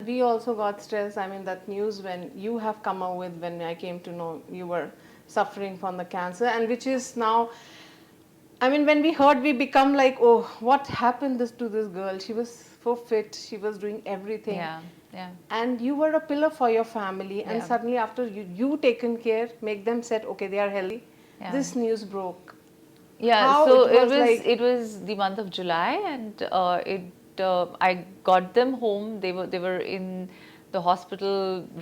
we also got stressed. I mean, that news when you have come out with, when I came to know you were suffering from the cancer, and which is now, I mean, when we heard, we become like, oh, what happened this to this girl? She was so fit, she was doing everything. Yeah, yeah. And you were a pillar for your family, and Yeah. suddenly after you taken care, make them said, okay, they are healthy. Yeah. This news broke. Yeah, How so it was like, it was the month of July, and I got them home. They were in the hospital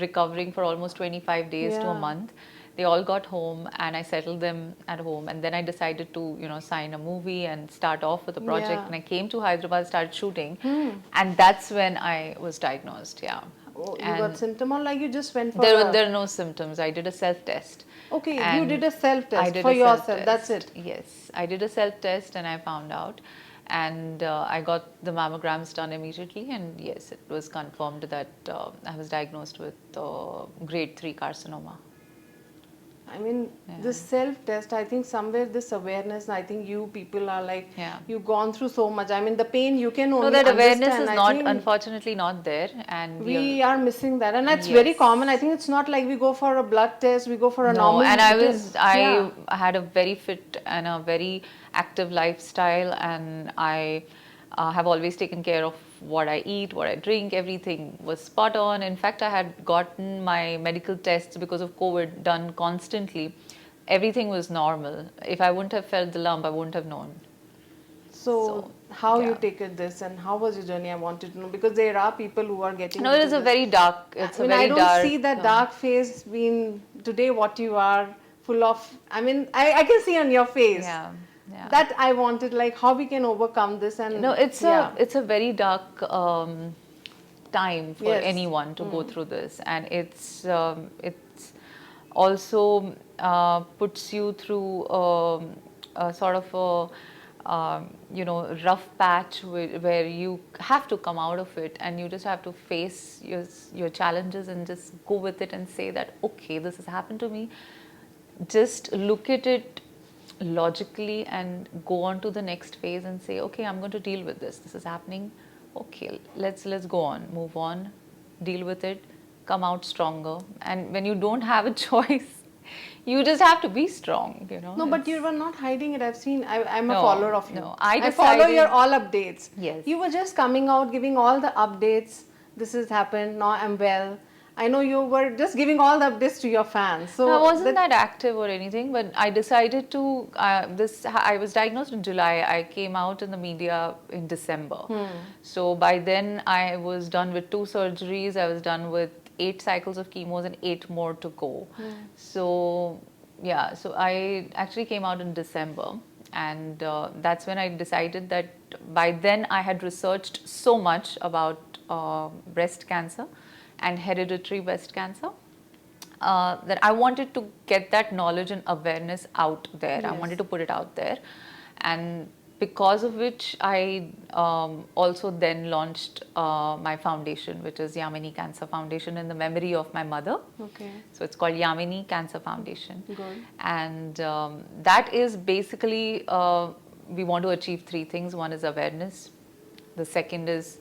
recovering for almost 25 days to a Yeah. month. They all got home, and I settled them at home. And then I decided to, sign a movie and start off with a project. Yeah. And I came to Hyderabad, started shooting, and that's when I was diagnosed. Yeah. oh, you And got symptom, or like you just went for there are no symptoms. I did a self test. okay, you And did a self I test did for a yourself. self-test. That's it. Yes, I did a self test and I found out, and I got the mammograms done immediately, and yes, it was confirmed that I was diagnosed with grade 3 carcinoma. I mean, this self-test, I think somewhere this awareness, I think you people are like, Yeah. you've gone through so much. I mean, the pain you can only No, that awareness understand. is I not, think unfortunately, not there, and we are missing that, and that's very Yes. common. I think it's not like we go for a blood test, we go for a No, normal. and Yeah. I had a very fit and a very active lifestyle, and I have always taken care of what I eat, what I drink, everything was spot on. In fact, I had gotten my medical tests because of COVID done constantly. Everything was normal. If I wouldn't have felt the lump, I wouldn't have known. So, how you yeah. take it this, and how was your journey? I wanted to know, because there are people who are getting. No, it is into a this. very dark, it's I mean, a very I don't dark. see that dark face being today what you are, full of. I mean, I can see on your face. Yeah, yeah. That I wanted, like, how we can overcome this. And No, it's a very dark time for Yes. anyone to go through this, and it's also puts you through a sort of a rough patch where you have to come out of it, and you just have to face your challenges and just go with it and say that, okay, this has happened to me. Just look at it logically and go on to the next phase and say, okay, I'm going to deal with this. This is happening. Okay, let's go on, move on, deal with it, come out stronger. And when you don't have a choice, you just have to be strong, No, but you were not hiding it. I've seen. I'm a No, follower of you. no, I follow decided- your all updates. Yes. You were just coming out, giving all the updates. This has happened. Now I'm well. I know you were just giving all the updates to your fans. So No, I wasn't that active or anything, but I decided to. I was diagnosed in July. I came out in the media in December. So by then, I was done with 2 surgeries. I was done with 8 cycles of chemos and 8 more to go. So yeah, so I actually came out in December, and that's when I decided that by then I had researched so much about breast cancer and hereditary breast cancer that I wanted to get that knowledge and awareness out there. I Yes. wanted to put it out there, and because of which I also then launched my foundation, which is Yamini Cancer Foundation, in the memory of my mother. Okay. So it's called Yamini Cancer Foundation. Good. And that is basically, we want to achieve 3 things. One is awareness, the second is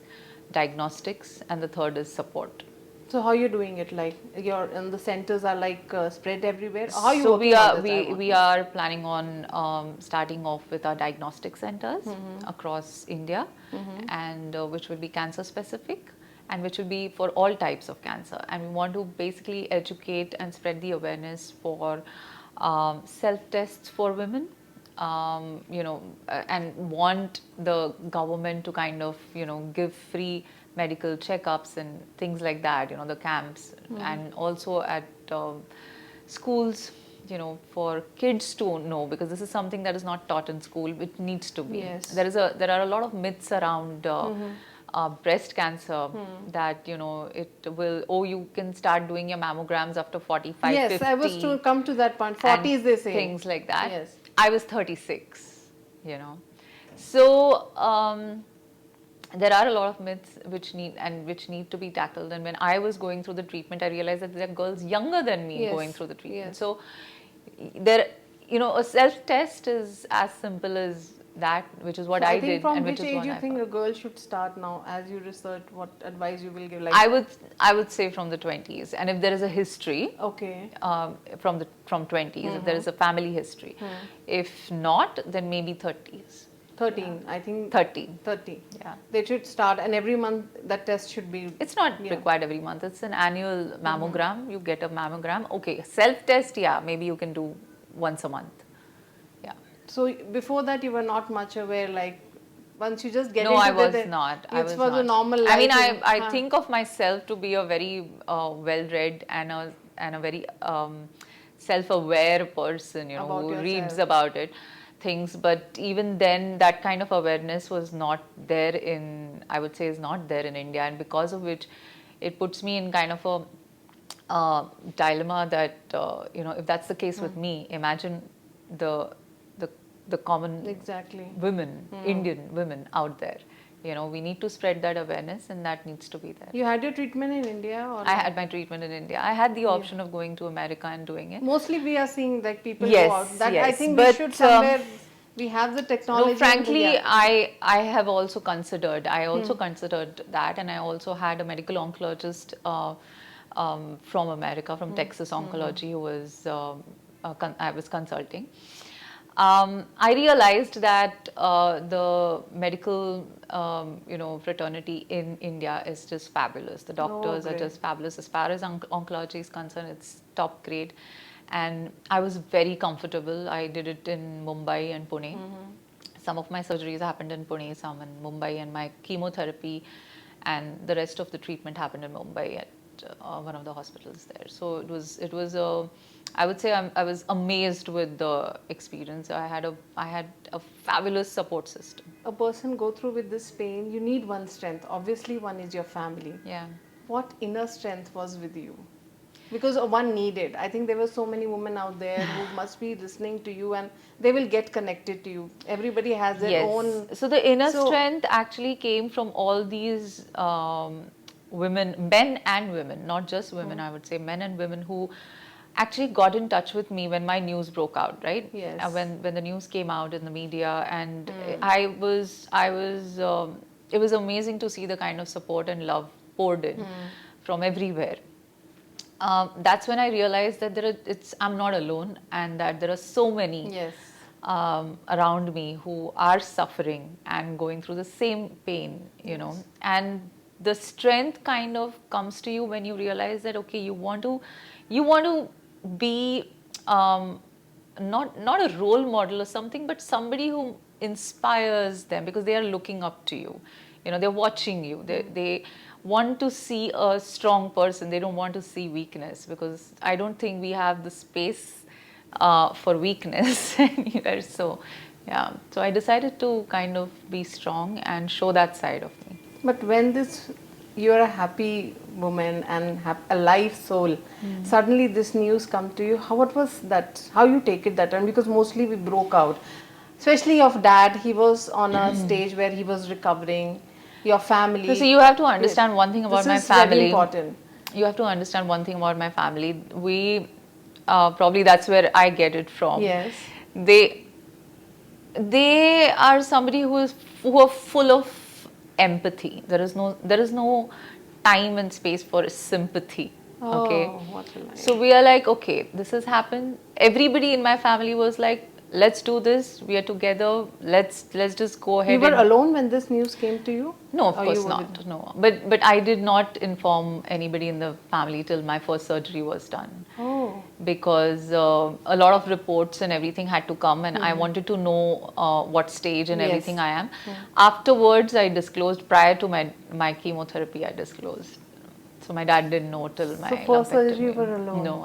diagnostics, and the third is support. So how you doing it? Like and the centers are like spread everywhere. How you So working on this? we are planning on starting off with our diagnostic centers across India, and which will be cancer specific, and which will be for all types of cancer. And we want to basically educate and spread the awareness for self tests for women. And want the government to kind of give free medical checkups and things like that, the camps, and also at schools, for kids to know, because this is something that is not taught in school. It needs to be. Yes. There are a lot of myths around breast cancer, that it will, you can start doing your mammograms after 45, Yes, 50. I was to come to that point. 40s, they say. Things like that. Yes. I was 36, So there are a lot of myths which need to be tackled. And when I was going through the treatment, I realized that there are girls younger than me Yes. going through the treatment. Yes. So there, a self-test is as simple as that, which is what So I I think did, from and which which is age what you I think found. a girl should start now? As you research, what advice you will give? Like, I would say from the 20s, and if there is a history, okay, from 20s, if there is a family history. If not, then maybe 30s. 13. I think 30. 30. Yeah. They should start, and every month that test should be. It's not Yeah. required every month. It's an annual mammogram. You get a mammogram. Okay, self-test, yeah, maybe you can do once a month. Yeah. So before that, you were not much aware. Like, once you just get No, into I was the, not. it was a normal life. I mean, in- I think of myself to be a very well-read and a very self-aware person, you know, About who reads yourself. about it, things. But even then, that kind of awareness was not there in, I would say, is not there in India, and because of which, it puts me in kind of a dilemma that you know, if that's the case with me, imagine the the the common Exactly. women, Indian women out there. You know, we need to spread that awareness, and that needs to be there. You had your treatment in India, or I not? had my treatment in India. I had the option of going to America and doing it. Mostly we are seeing like people Yes, go out. That I yes, think we but, should somewhere. We have the technology. No, frankly, Yeah. I have also considered. I also considered that, and I also had a medical oncologist from America, from Texas Oncology, who was I was consulting. I realized that the medical, you know, fraternity in India is just fabulous. The doctors are great. just fabulous. As far as oncology is concerned, it's top grade. And I was very comfortable. I did it in Mumbai and Pune. Some of my surgeries happened in Pune, some in Mumbai, and my chemotherapy and the rest of the treatment happened in Mumbai at one of the hospitals there. So it was a, I would say I was amazed with the experience. I had a fabulous support system. A person go through with this pain, you need one strength. Obviously, one is your family. Yeah. What inner strength was with you? Because one needed. I think there were so many women out there who must be listening to you, and they will get connected to you. Everybody has their own. So the inner So- strength actually came from all these women, men and women, not just women, I would say, men and women who actually got in touch with me when my news broke out, right? Yes. When the news came out in the media, and I was it was amazing to see the kind of support and love poured in from everywhere. That's when I realized that I'm not alone, and that there are so many Yes. around me who are suffering and going through the same pain, you know. And the strength kind of comes to you when you realize that, okay, you want to be not a role model or something, but somebody who inspires them, because they are looking up to you. You know, they're watching you. They want to see a strong person. They don't want to see weakness, because I don't think we have the space for weakness anywhere. So, yeah. So I decided to kind of be strong and show that side of me. But when you're a happy woman and have a life soul, suddenly this news come to you. What was that? How you take it that time? Because mostly we broke out, especially of dad. He was on a stage where he was recovering. Your family. So you have to understand one thing about my This is very family. important. You have to understand one thing about my family. We probably that's where I get it from. Yes. They are somebody who are full of empathy. There is no time and space for sympathy. Okay. Oh, what a life. So we are like, okay, this has happened. Everybody in my family was like, let's do this. We are together. Let's just go ahead. You were alone when this news came to you? No, of Or course you were not. No, but I did not inform anybody in the family till my first surgery was done. Oh. Because a lot of reports and everything had to come, and I wanted to know what stage and Yes. everything I am. Afterwards, I disclosed. Prior to my chemotherapy, I disclosed. So my dad didn't know till my So first surgery you lumpectomy. were alone. No,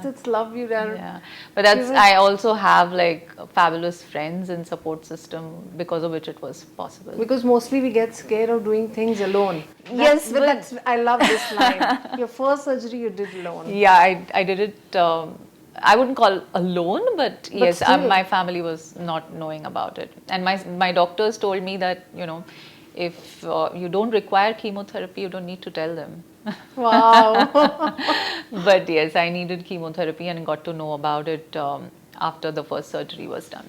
That's love you there. yeah. But I also have like fabulous friends and support system, because of which it was possible. Because mostly we get scared of doing things alone. Yes, but I love this line. Your first surgery you did alone. yeah, I did it. I wouldn't call alone, but yes, still. my family was not knowing about it, and my doctors told me that, you know, if you don't require chemotherapy, you don't need to tell them. Wow. But yes, I needed chemotherapy and got to know about it after the first surgery was done.